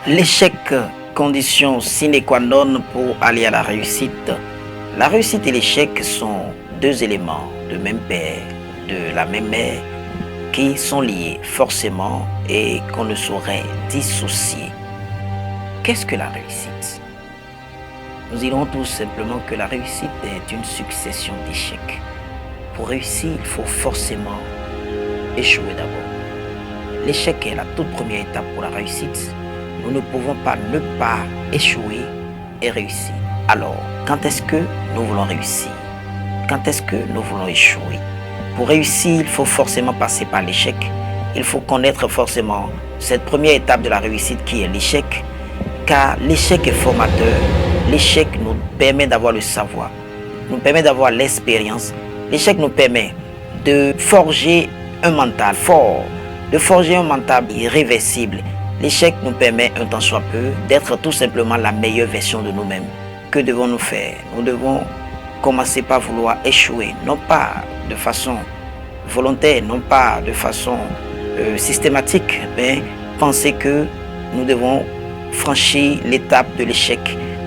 L'échec, condition sine qua non pour aller à la réussite. La réussite et l'échec sont deux éléments de même père, de la même mère, qui sont liés forcément et qu'on ne saurait dissocier. Qu'est-ce que la réussite? Nous dirons tout simplement que la réussite est une succession d'échecs. Pour réussir, il faut forcément échouer d'abord. L'échec est la toute première étape pour la réussite. Nous ne pouvons pas ne pas échouer et réussir. Alors, quand est-ce que nous voulons réussir? Quand est-ce que nous voulons échouer? Pour réussir, il faut forcément passer par l'échec. Il faut connaître forcément cette première étape de la réussite qui est l'échec. Car l'échec est formateur. L'échec nous permet d'avoir le savoir, nous permet d'avoir l'expérience. L'échec nous permet de forger un mental fort, de forger un mental irréversible. L'échec nous permet, un tant soit peu, d'être tout simplement la meilleure version de nous-mêmes. Que devons-nous faire? Nous devons commencer par vouloir échouer, non pas de façon volontaire, non pas de façon systématique, mais penser que nous devons franchir l'étape de l'échec,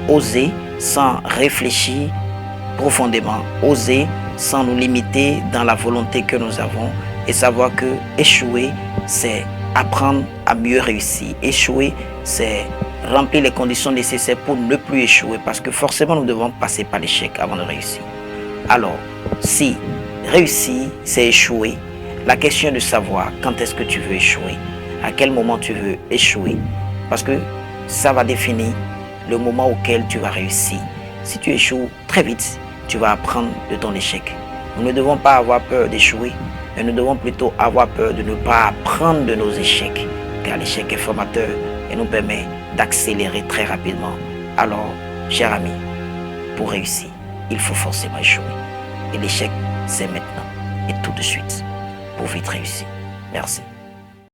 oser sans réfléchir profondément, oser sans nous limiter dans la volonté que nous avons et savoir que échouer, c'est apprendre à mieux réussir. Échouer, c'est remplir les conditions nécessaires pour ne plus échouer parce que forcément nous devons passer par l'échec avant de réussir. Alors, si réussir, c'est échouer, la question est de savoir quand est-ce que tu veux échouer, à quel moment tu veux échouer, parce que ça va définir le moment auquel tu vas réussir. Si tu échoues très vite, tu vas apprendre de ton échec. Nous ne devons pas avoir peur d'échouer, mais nous devons plutôt avoir peur de ne pas apprendre de nos échecs, car l'échec est formateur et nous permet d'accélérer très rapidement. Alors, cher ami, pour réussir, il faut forcément échouer. Et l'échec, c'est maintenant et tout de suite pour vite réussir. Merci.